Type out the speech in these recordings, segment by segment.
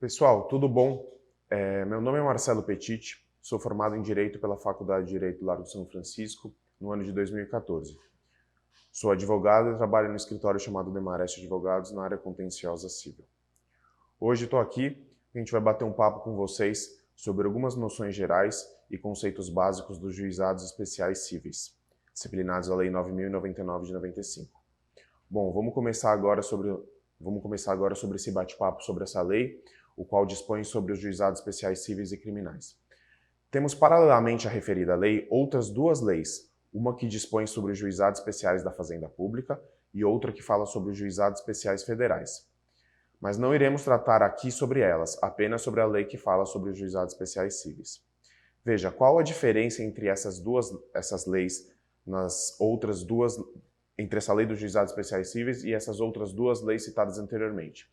Pessoal, tudo bom? Meu nome é Marcelo Petit, sou formado em Direito pela Faculdade de Direito do Largo de São Francisco no ano de 2014. Sou advogado e trabalho no escritório chamado Demarest Advogados na área contenciosa civil. Hoje estou aqui e a gente vai bater um papo com vocês sobre algumas noções gerais e conceitos básicos dos juizados especiais cíveis, disciplinados à Lei 9.099 de 95. Bom, vamos começar agora sobre esse bate-papo sobre essa lei, o qual dispõe sobre os juizados especiais cíveis e criminais. Temos, paralelamente à referida lei, outras duas leis, uma que dispõe sobre os juizados especiais da Fazenda Pública e outra que fala sobre os juizados especiais federais. Mas não iremos tratar aqui sobre elas, apenas sobre a lei que fala sobre os juizados especiais cíveis. Veja, qual a diferença entre essas leis entre essa lei dos juizados especiais cíveis e essas outras duas leis citadas anteriormente?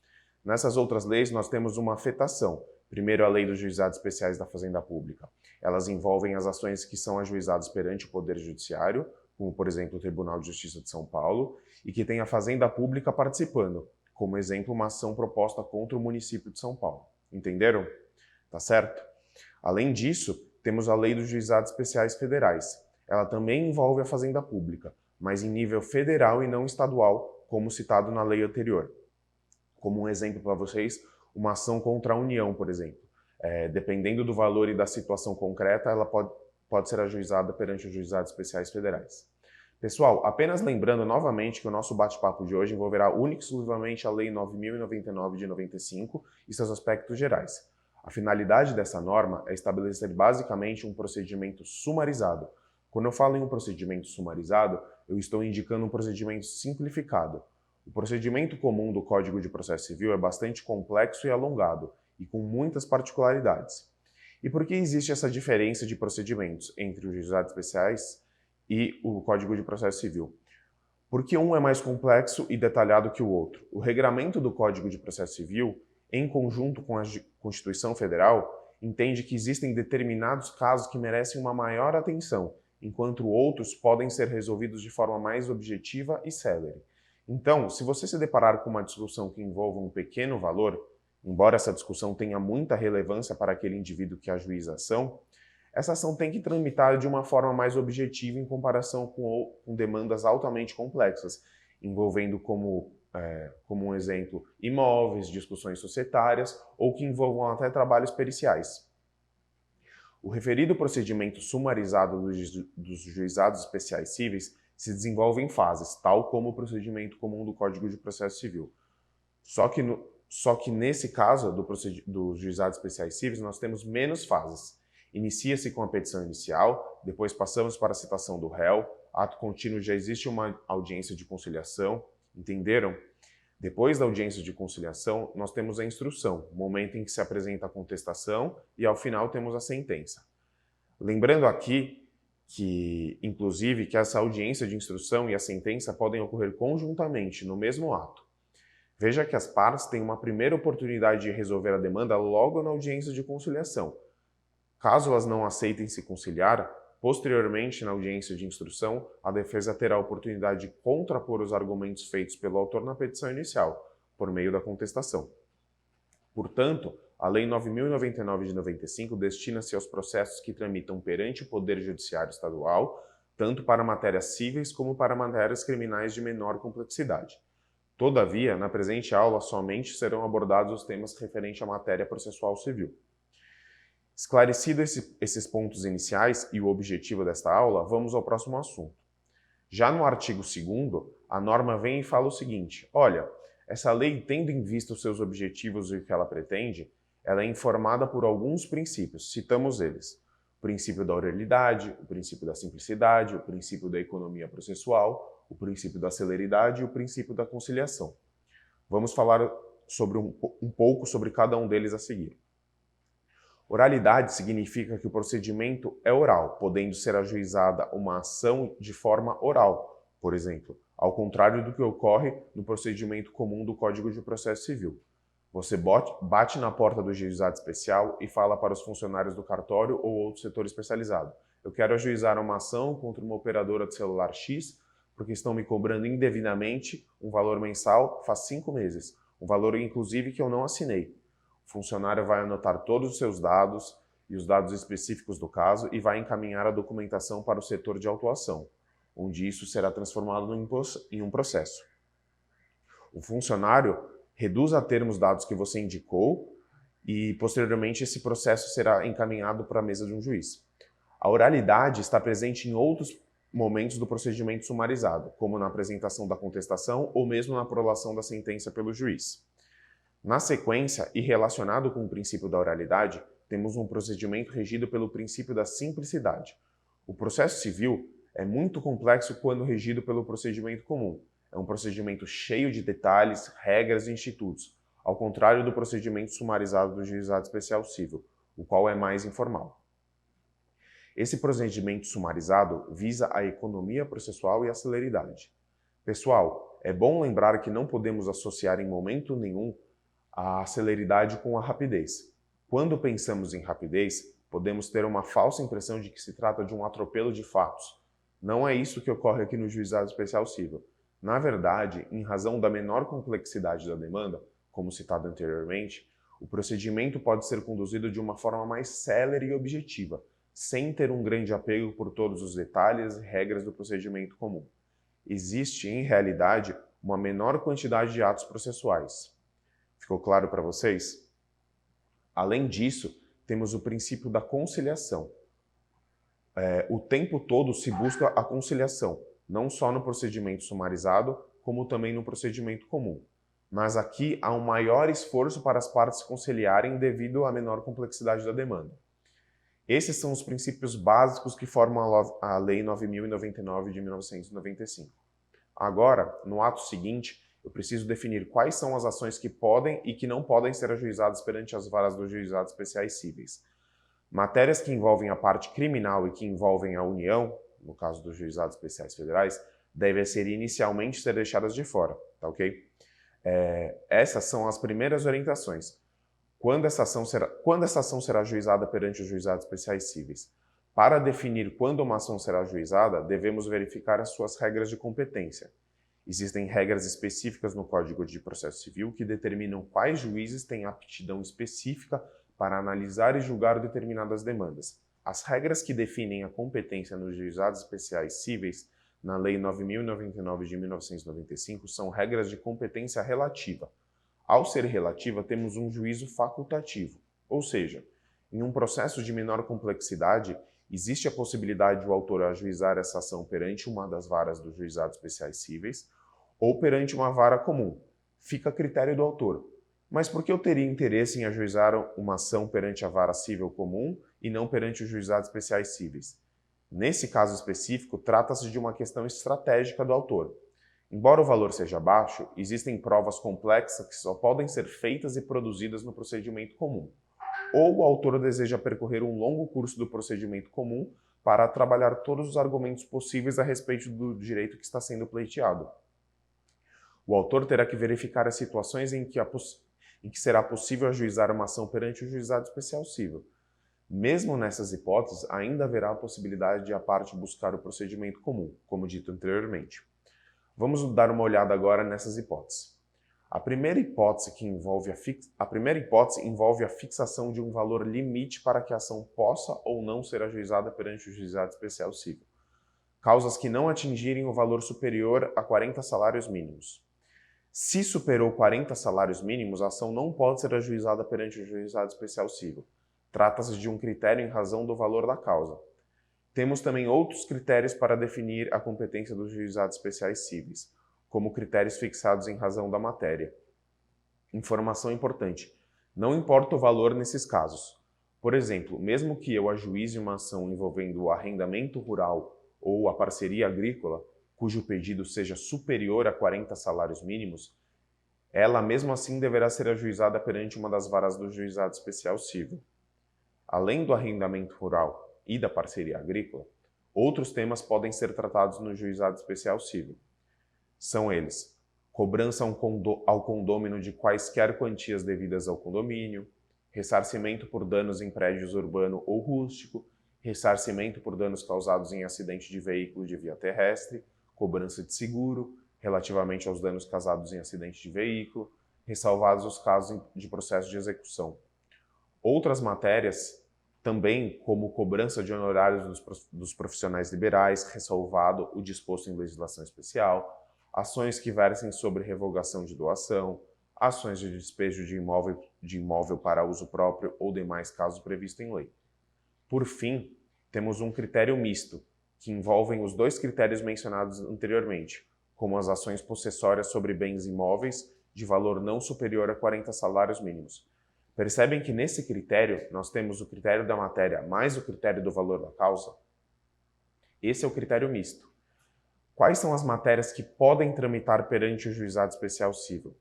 Nessas outras leis, nós temos uma afetação. Primeiro, a lei dos juizados especiais da Fazenda Pública. Elas envolvem as ações que são ajuizadas perante o Poder Judiciário, como, por exemplo, o Tribunal de Justiça de São Paulo, e que tem a Fazenda Pública participando, como exemplo, uma ação proposta contra o município de São Paulo. Entenderam? Tá certo? Além disso, temos a lei dos juizados especiais federais. Ela também envolve a Fazenda Pública, mas em nível federal e não estadual, como citado na lei anterior. Como um exemplo para vocês, uma ação contra a União, por exemplo. Dependendo do valor e da situação concreta, ela pode ser ajuizada perante os juizados especiais federais. Pessoal, apenas lembrando novamente que o nosso bate-papo de hoje envolverá única e exclusivamente a Lei 9.099 de 95 e seus aspectos gerais. A finalidade dessa norma é estabelecer basicamente um procedimento sumarizado. Quando eu falo em um procedimento sumarizado, eu estou indicando um procedimento simplificado. O procedimento comum do Código de Processo Civil é bastante complexo e alongado, e com muitas particularidades. E por que existe essa diferença de procedimentos entre os juizados especiais e o Código de Processo Civil? Porque um é mais complexo e detalhado que o outro. O regramento do Código de Processo Civil, em conjunto com a Constituição Federal, entende que existem determinados casos que merecem uma maior atenção, enquanto outros podem ser resolvidos de forma mais objetiva e célere. Então, se você se deparar com uma discussão que envolva um pequeno valor, embora essa discussão tenha muita relevância para aquele indivíduo que ajuiza a ação, essa ação tem que tramitar de uma forma mais objetiva em comparação com demandas altamente complexas, envolvendo como um exemplo, imóveis, discussões societárias ou que envolvam até trabalhos periciais. O referido procedimento sumarizado dos juizados especiais cíveis se desenvolve em fases, tal como o procedimento comum do Código de Processo Civil. Só que nesse caso dos juizados especiais cíveis, nós temos menos fases. Inicia-se com a petição inicial, depois passamos para a citação do réu, ato contínuo já existe uma audiência de conciliação, entenderam? Depois da audiência de conciliação, nós temos a instrução, momento em que se apresenta a contestação e ao final temos a sentença. Lembrando aqui que, inclusive, que essa audiência de instrução e a sentença podem ocorrer conjuntamente no mesmo ato. Veja que as partes têm uma primeira oportunidade de resolver a demanda logo na audiência de conciliação. Caso elas não aceitem se conciliar, posteriormente, na audiência de instrução, a defesa terá a oportunidade de contrapor os argumentos feitos pelo autor na petição inicial, por meio da contestação. Portanto, a Lei 9.099 de 95 destina-se aos processos que tramitam perante o Poder Judiciário Estadual, tanto para matérias cíveis como para matérias criminais de menor complexidade. Todavia, na presente aula, somente serão abordados os temas referentes à matéria processual civil. Esclarecidos esses pontos iniciais e o objetivo desta aula, vamos ao próximo assunto. Já no artigo 2º, a norma vem e fala o seguinte: olha, essa lei, tendo em vista os seus objetivos e o que ela pretende, ela é informada por alguns princípios, citamos eles: o princípio da oralidade, o princípio da simplicidade, o princípio da economia processual, o princípio da celeridade e o princípio da conciliação. Vamos falar um pouco sobre cada um deles a seguir. Oralidade significa que o procedimento é oral, podendo ser ajuizada uma ação de forma oral, por exemplo, ao contrário do que ocorre no procedimento comum do Código de Processo Civil. Você bate na porta do juizado especial e fala para os funcionários do cartório ou outro setor especializado: eu quero ajuizar uma ação contra uma operadora de celular X porque estão me cobrando indevidamente um valor mensal faz 5 meses, um valor inclusive que eu não assinei. O funcionário vai anotar todos os seus dados e os dados específicos do caso e vai encaminhar a documentação para o setor de autuação, onde isso será transformado em um processo. O funcionário reduz a termos os dados que você indicou e, posteriormente, esse processo será encaminhado para a mesa de um juiz. A oralidade está presente em outros momentos do procedimento sumarizado, como na apresentação da contestação ou mesmo na prolação da sentença pelo juiz. Na sequência, e relacionado com o princípio da oralidade, temos um procedimento regido pelo princípio da simplicidade. O processo civil é muito complexo quando regido pelo procedimento comum. É um procedimento cheio de detalhes, regras e institutos, ao contrário do procedimento sumarizado do Juizado Especial Civil, o qual é mais informal. Esse procedimento sumarizado visa a economia processual e a celeridade. Pessoal, é bom lembrar que não podemos associar em momento nenhum a celeridade com a rapidez. Quando pensamos em rapidez, podemos ter uma falsa impressão de que se trata de um atropelo de fatos. Não é isso que ocorre aqui no Juizado Especial Civil. Na verdade, em razão da menor complexidade da demanda, como citado anteriormente, o procedimento pode ser conduzido de uma forma mais célere e objetiva, sem ter um grande apego por todos os detalhes e regras do procedimento comum. Existe, em realidade, uma menor quantidade de atos processuais. Ficou claro para vocês? Além disso, temos o princípio da conciliação. O tempo todo se busca a conciliação, não só no procedimento sumarizado, como também no procedimento comum. Mas aqui há um maior esforço para as partes conciliarem devido à menor complexidade da demanda. Esses são os princípios básicos que formam a Lei 9.099 de 1995. Agora, no ato seguinte, eu preciso definir quais são as ações que podem e que não podem ser ajuizadas perante as varas dos juizados especiais cíveis. Matérias que envolvem a parte criminal e que envolvem a União, no caso dos juizados especiais federais, devem inicialmente ser deixadas de fora, tá ok? Essas são as primeiras orientações. Quando essa ação será ajuizada perante os juizados especiais cíveis? Para definir quando uma ação será ajuizada, devemos verificar as suas regras de competência. Existem regras específicas no Código de Processo Civil que determinam quais juízes têm aptidão específica para analisar e julgar determinadas demandas. As regras que definem a competência nos juizados especiais cíveis na Lei 9.099 de 1995 são regras de competência relativa. Ao ser relativa, temos um juízo facultativo, ou seja, em um processo de menor complexidade, existe a possibilidade de o autor ajuizar essa ação perante uma das varas dos juizados especiais cíveis ou perante uma vara comum. Fica a critério do autor. Mas por que eu teria interesse em ajuizar uma ação perante a vara civil comum e não perante os juizados especiais cíveis? Nesse caso específico, trata-se de uma questão estratégica do autor. Embora o valor seja baixo, existem provas complexas que só podem ser feitas e produzidas no procedimento comum. Ou o autor deseja percorrer um longo curso do procedimento comum para trabalhar todos os argumentos possíveis a respeito do direito que está sendo pleiteado. O autor terá que verificar as situações em que será possível ajuizar uma ação perante o juizado especial civil. Mesmo nessas hipóteses, ainda haverá a possibilidade de a parte buscar o procedimento comum, como dito anteriormente. Vamos dar uma olhada agora nessas hipóteses. A primeira hipótese envolve a fixação de um valor limite para que a ação possa ou não ser ajuizada perante o juizado especial civil. Causas que não atingirem o valor superior a 40 salários mínimos. Se superou 40 salários mínimos, a ação não pode ser ajuizada perante o juizado especial civil. Trata-se de um critério em razão do valor da causa. Temos também outros critérios para definir a competência dos juizados especiais cíveis, como critérios fixados em razão da matéria. Informação importante: não importa o valor nesses casos. Por exemplo, mesmo que eu ajuize uma ação envolvendo o arrendamento rural ou a parceria agrícola, cujo pedido seja superior a 40 salários mínimos, ela mesmo assim deverá ser ajuizada perante uma das varas do juizado especial civil. Além do arrendamento rural e da parceria agrícola, outros temas podem ser tratados no juizado especial civil. São eles: cobrança ao condômino de quaisquer quantias devidas ao condomínio, ressarcimento por danos em prédios urbano ou rústico, ressarcimento por danos causados em acidente de veículo de via terrestre, cobrança de seguro relativamente aos danos causados em acidente de veículo, ressalvados os casos de processo de execução. Outras matérias, também como cobrança de honorários dos profissionais liberais, ressalvado o disposto em legislação especial, ações que versem sobre revogação de doação, ações de despejo de imóvel para uso próprio ou demais casos previstos em lei. Por fim, temos um critério misto, que envolvem os dois critérios mencionados anteriormente, como as ações possessórias sobre bens imóveis de valor não superior a 40 salários mínimos. Percebem que nesse critério nós temos o critério da matéria mais o critério do valor da causa? Esse é o critério misto. Quais são as matérias que podem tramitar perante o juizado especial civil?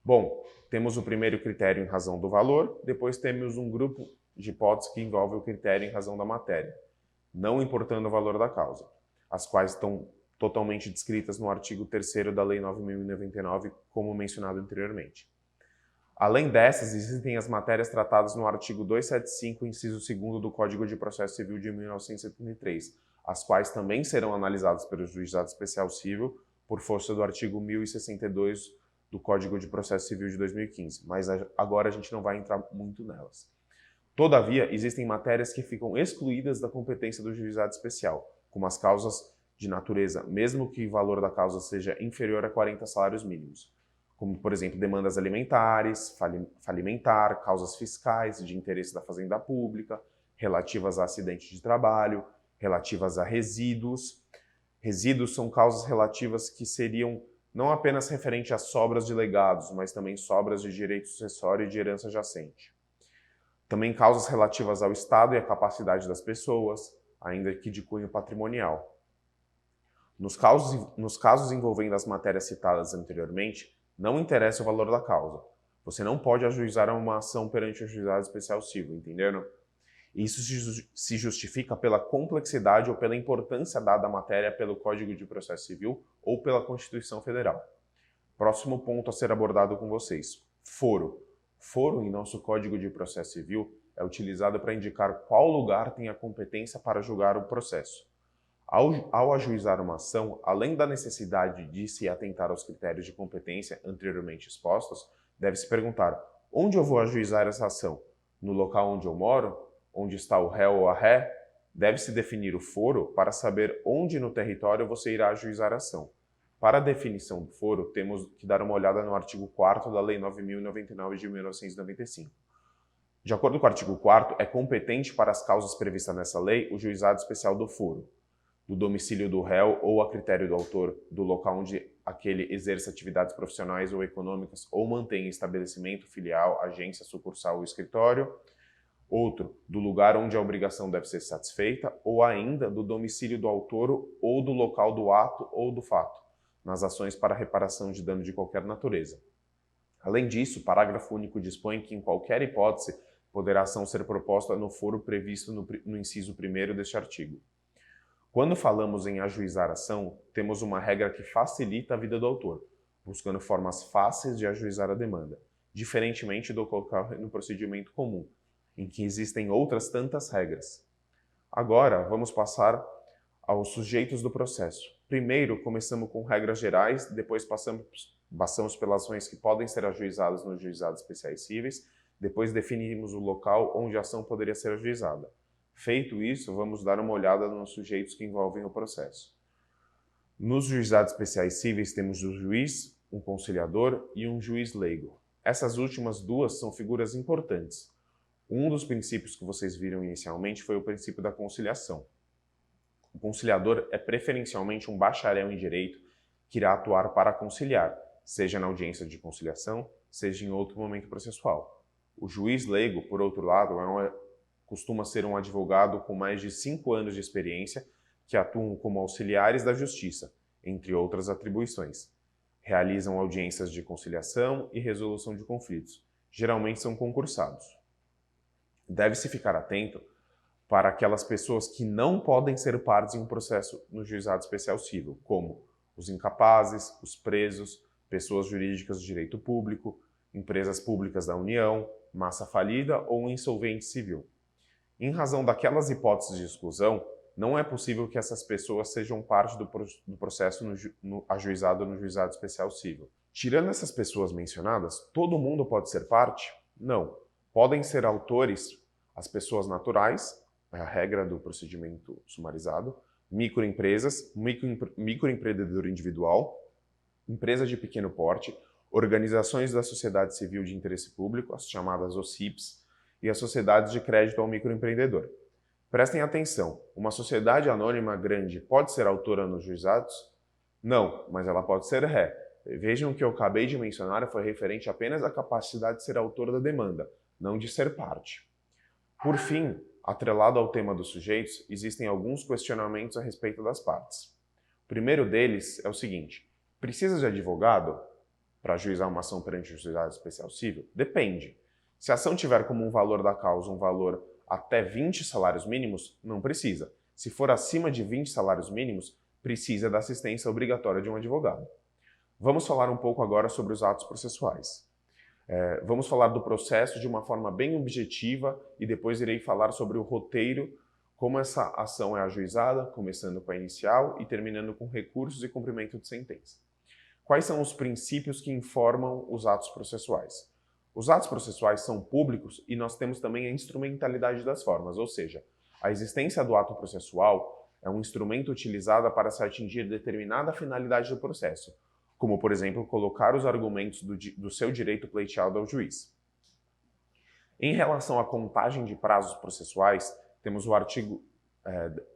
Bom, temos o primeiro critério em razão do valor, depois temos um grupo de hipóteses que envolve o critério em razão da matéria, não importando o valor da causa, as quais estão totalmente descritas no artigo 3º da Lei 9.099, como mencionado anteriormente. Além dessas, existem as matérias tratadas no artigo 275, inciso 2º do Código de Processo Civil de 1973, as quais também serão analisadas pelo Juizado Especial Civil por força do artigo 1062 do Código de Processo Civil de 2015, mas agora a gente não vai entrar muito nelas. Todavia, existem matérias que ficam excluídas da competência do Juizado Especial, como as causas de natureza, mesmo que o valor da causa seja inferior a 40 salários mínimos, como, por exemplo, demandas alimentares, falimentar, causas fiscais de interesse da fazenda pública, relativas a acidente de trabalho, relativas a resíduos. Resíduos são causas relativas que seriam não apenas referente a sobras de legados, mas também sobras de direito sucessório e de herança jacente. Também causas relativas ao Estado e à capacidade das pessoas, ainda que de cunho patrimonial. Nos casos envolvendo as matérias citadas anteriormente, não interessa o valor da causa. Você não pode ajuizar uma ação perante o Juizado Especial Civil, entenderam? Isso se justifica pela complexidade ou pela importância dada à matéria pelo Código de Processo Civil ou pela Constituição Federal. Próximo ponto a ser abordado com vocês: foro. Foro, em nosso Código de Processo Civil, utilizado para indicar qual lugar tem a competência para julgar o processo. Ao ajuizar uma ação, além da necessidade de se atentar aos critérios de competência anteriormente expostos, deve-se perguntar: onde eu vou ajuizar essa ação? No local onde eu moro? Onde está o réu ou a ré? Deve-se definir o foro para saber onde no território você irá ajuizar a ação. Para a definição do foro, temos que dar uma olhada no artigo 4º da Lei 9.099 de 1995. De acordo com o artigo 4º, é competente para as causas previstas nessa lei o juizado especial do foro, do domicílio do réu ou a critério do autor, do local onde aquele exerce atividades profissionais ou econômicas ou mantém estabelecimento, filial, agência, sucursal ou escritório. Outro, do lugar onde a obrigação deve ser satisfeita, ou ainda do domicílio do autor ou do local do ato ou do fato, nas ações para reparação de dano de qualquer natureza. Além disso, o parágrafo único dispõe que, em qualquer hipótese, poderá ação ser proposta no foro previsto no inciso 1º deste artigo. Quando falamos em ajuizar ação, temos uma regra que facilita a vida do autor, buscando formas fáceis de ajuizar a demanda, diferentemente do que ocorre no procedimento comum, em que existem outras tantas regras. Agora, vamos passar aos sujeitos do processo. Primeiro, começamos com regras gerais, depois passamos pelas ações que podem ser ajuizadas nos juizados especiais cíveis, depois definimos o local onde a ação poderia ser ajuizada. Feito isso, vamos dar uma olhada nos sujeitos que envolvem o processo. Nos juizados especiais cíveis temos um juiz, um conciliador e um juiz leigo. Essas últimas duas são figuras importantes. Um dos princípios que vocês viram inicialmente foi o princípio da conciliação. O conciliador é preferencialmente um bacharel em direito que irá atuar para conciliar, seja na audiência de conciliação, seja em outro momento processual. O juiz leigo, por outro lado, costuma ser um advogado com mais de 5 anos de experiência que atuam como auxiliares da justiça, entre outras atribuições. Realizam audiências de conciliação e resolução de conflitos. Geralmente são concursados. Deve-se ficar atento para aquelas pessoas que não podem ser partes em um processo no juizado especial civil, como os incapazes, os presos, pessoas jurídicas de direito público, empresas públicas da União, massa falida ou insolvente civil. Em razão daquelas hipóteses de exclusão, não é possível que essas pessoas sejam parte do processo ajuizado no juizado especial civil. Tirando essas pessoas mencionadas, todo mundo pode ser parte? Não. Podem ser autores as pessoas naturais, é a regra do procedimento sumarizado, microempresas, microempreendedor individual, empresa de pequeno porte, organizações da sociedade civil de interesse público, as chamadas OCIPs, e as sociedades de crédito ao microempreendedor. Prestem atenção, uma sociedade anônima grande pode ser autora nos juizados? Não, mas ela pode ser ré. Vejam que eu acabei de mencionar foi referente apenas à capacidade de ser autora da demanda, não de ser parte. Por fim, atrelado ao tema dos sujeitos, existem alguns questionamentos a respeito das partes. O primeiro deles é o seguinte: precisa de advogado para ajuizar uma ação perante o juizado especial civil? Depende. Se a ação tiver como um valor da causa um valor até 20 salários mínimos, não precisa. Se for acima de 20 salários mínimos, precisa da assistência obrigatória de um advogado. Vamos falar um pouco agora sobre os atos processuais. Vamos falar do processo de uma forma bem objetiva e depois irei falar sobre o roteiro, como essa ação é ajuizada, começando com a inicial e terminando com recursos e cumprimento de sentença. Quais são os princípios que informam os atos processuais? Os atos processuais são públicos e nós temos também a instrumentalidade das formas, ou seja, a existência do ato processual é um instrumento utilizado para se atingir determinada finalidade do processo, como, por exemplo, colocar os argumentos do seu direito pleiteado ao juiz. Em relação à contagem de prazos processuais, temos o artigo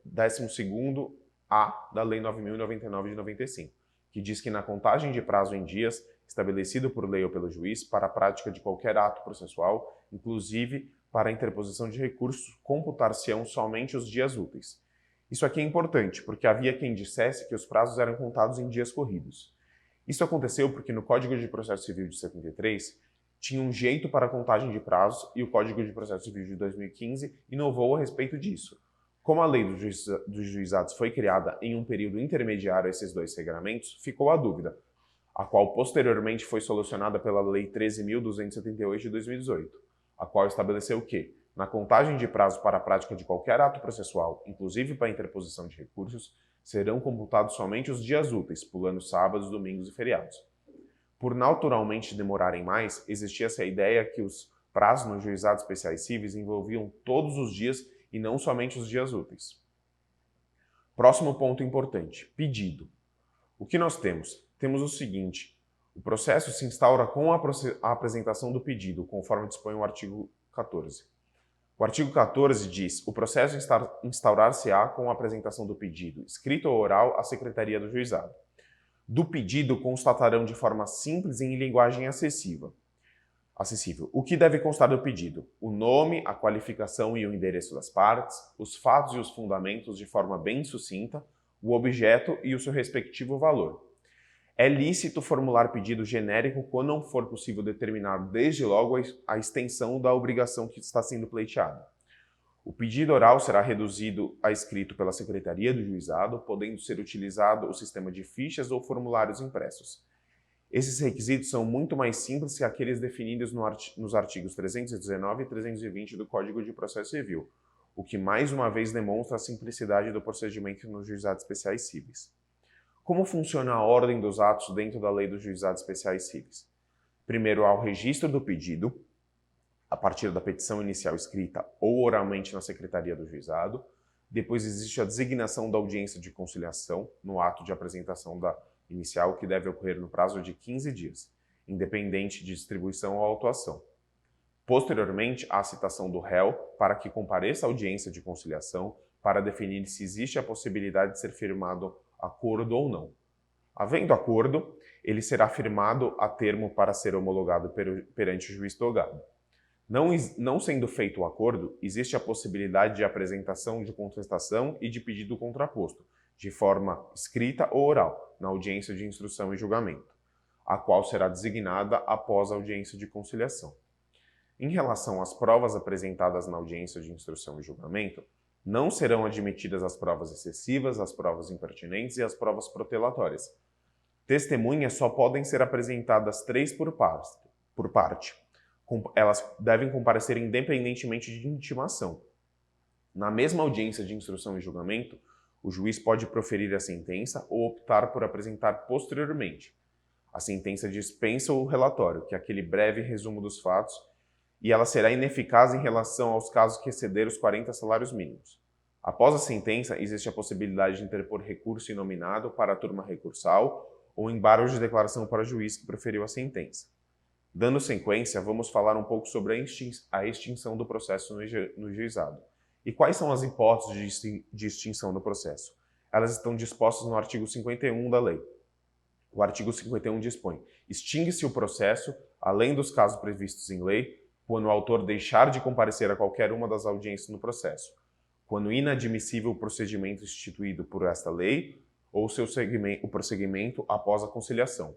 12º-A da Lei 9.099 de 95, que diz que na contagem de prazo em dias, estabelecido por lei ou pelo juiz, para a prática de qualquer ato processual, inclusive para a interposição de recursos, computar-se-ão somente os dias úteis. Isso aqui é importante, porque havia quem dissesse que os prazos eram contados em dias corridos. Isso aconteceu porque no Código de Processo Civil de 73 tinha um jeito para a contagem de prazos e o Código de Processo Civil de 2015 inovou a respeito disso. Como a lei dos juizados foi criada em um período intermediário a esses dois regramentos, ficou a dúvida, a qual posteriormente foi solucionada pela Lei 13.278 de 2018, a qual estabeleceu que, na contagem de prazo para a prática de qualquer ato processual, inclusive para a interposição de recursos, serão computados somente os dias úteis, pulando sábados, domingos e feriados. Por naturalmente demorarem mais, existia-se a ideia que os prazos nos juizados especiais cíveis envolviam todos os dias e não somente os dias úteis. Próximo ponto importante: pedido. O que nós temos? Temos o seguinte: o processo se instaura com a apresentação do pedido, conforme dispõe o artigo 14. O artigo 14 diz: o processo instaurar-se-á com a apresentação do pedido, escrito ou oral, à Secretaria do Juizado. Do pedido constatarão de forma simples e em linguagem acessível. O que deve constar do pedido? O nome, a qualificação e o endereço das partes, os fatos e os fundamentos de forma bem sucinta, o objeto e o seu respectivo valor. É lícito formular pedido genérico quando não for possível determinar desde logo a extensão da obrigação que está sendo pleiteada. O pedido oral será reduzido a escrito pela Secretaria do Juizado, podendo ser utilizado o sistema de fichas ou formulários impressos. Esses requisitos são muito mais simples que aqueles definidos nos artigos 319 e 320 do Código de Processo Civil, o que mais uma vez demonstra a simplicidade do procedimento nos juizados especiais cíveis. Como funciona a ordem dos atos dentro da Lei dos Juizados Especiais Cíveis? Primeiro há o registro do pedido, a partir da petição inicial escrita ou oralmente na Secretaria do Juizado. Depois existe a designação da audiência de conciliação no ato de apresentação da inicial, que deve ocorrer no prazo de 15 dias, independente de distribuição ou autuação. Posteriormente, há a citação do réu para que compareça à audiência de conciliação para definir se existe a possibilidade de ser firmado acordo ou não. Havendo acordo, ele será firmado a termo para ser homologado perante o juiz togado. Não sendo feito o acordo, existe a possibilidade de apresentação de contestação e de pedido contraposto, de forma escrita ou oral, na audiência de instrução e julgamento, a qual será designada após a audiência de conciliação. Em relação às provas apresentadas na audiência de instrução e julgamento, não serão admitidas as provas excessivas, as provas impertinentes e as provas protelatórias. Testemunhas só podem ser apresentadas 3 por parte. Elas devem comparecer independentemente de intimação. Na mesma audiência de instrução e julgamento, o juiz pode proferir a sentença ou optar por apresentar posteriormente. A sentença dispensa o relatório, que é aquele breve resumo dos fatos, e ela será ineficaz em relação aos casos que exceder os 40 salários mínimos. Após a sentença, existe a possibilidade de interpor recurso inominado para a turma recursal ou embargo de declaração para o juiz que proferiu a sentença. Dando sequência, vamos falar um pouco sobre a extinção do processo no juizado. E quais são as hipóteses de extinção do processo? Elas estão dispostas no artigo 51 da lei. O artigo 51 dispõe: extingue-se o processo, além dos casos previstos em lei, quando o autor deixar de comparecer a qualquer uma das audiências no processo, quando inadmissível o procedimento instituído por esta lei ou o prosseguimento após a conciliação.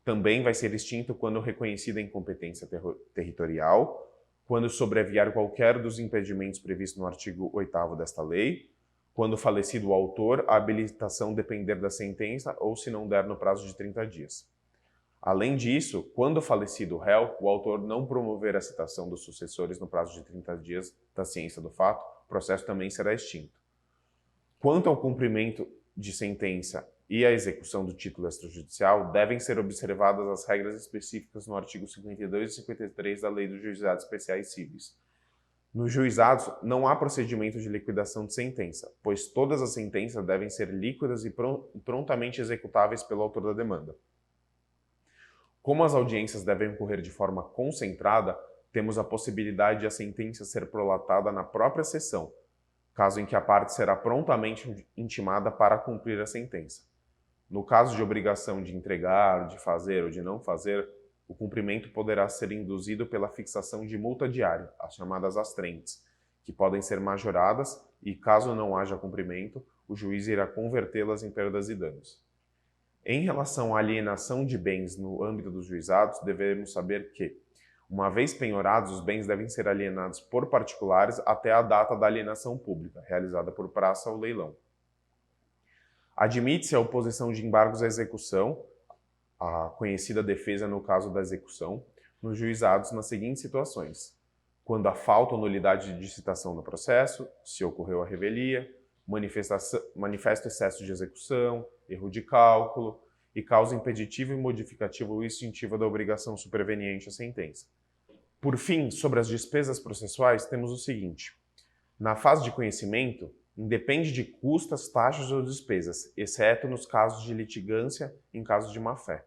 Também vai ser extinto quando reconhecida a incompetência territorial, quando sobreviar qualquer dos impedimentos previstos no artigo 8º desta lei, quando falecido o autor, a habilitação depender da sentença ou se não der no prazo de 30 dias. Além disso, quando falecido o réu, o autor não promover a citação dos sucessores no prazo de 30 dias da ciência do fato, o processo também será extinto. Quanto ao cumprimento de sentença e à execução do título extrajudicial, devem ser observadas as regras específicas no artigo 52 e 53 da Lei dos Juizados Especiais Cíveis. Nos juizados, não há procedimento de liquidação de sentença, pois todas as sentenças devem ser líquidas e prontamente executáveis pelo autor da demanda. Como as audiências devem ocorrer de forma concentrada, temos a possibilidade de a sentença ser prolatada na própria sessão, caso em que a parte será prontamente intimada para cumprir a sentença. No caso de obrigação de entregar, de fazer ou de não fazer, o cumprimento poderá ser induzido pela fixação de multa diária, as chamadas astrentes, que podem ser majoradas e, caso não haja cumprimento, o juiz irá convertê-las em perdas e danos. Em relação à alienação de bens no âmbito dos juizados, devemos saber que, uma vez penhorados, os bens devem ser alienados por particulares até a data da alienação pública, realizada por praça ou leilão. Admite-se a oposição de embargos à execução, a conhecida defesa no caso da execução, nos juizados nas seguintes situações: quando há falta ou nulidade de citação no processo, se ocorreu a revelia, manifesto excesso de execução, erro de cálculo e causa impeditiva e modificativa ou extintiva da obrigação superveniente à sentença. Por fim, sobre as despesas processuais, temos o seguinte: na fase de conhecimento, independe de custas, taxas ou despesas, exceto nos casos de litigância em caso de má-fé.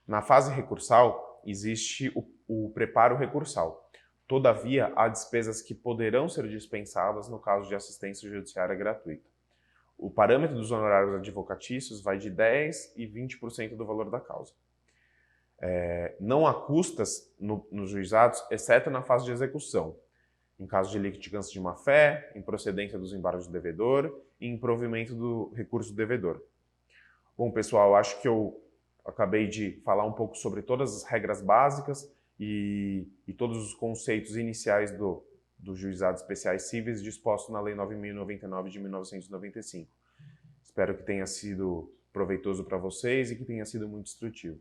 Na fase recursal, existe o preparo recursal. Todavia, há despesas que poderão ser dispensadas no caso de assistência judiciária gratuita. O parâmetro dos honorários advocatícios vai de 10% e 20% do valor da causa. Não há custas nos juizados, exceto na fase de execução, em caso de litigância de má-fé, improcedência dos embargos do devedor e improvimento do recurso do devedor. Bom, pessoal, acho que eu acabei de falar um pouco sobre todas as regras básicas e todos os conceitos iniciais dos juizados especiais cíveis dispostos na Lei 9.099 de 1995. Espero que tenha sido proveitoso para vocês e que tenha sido muito instrutivo.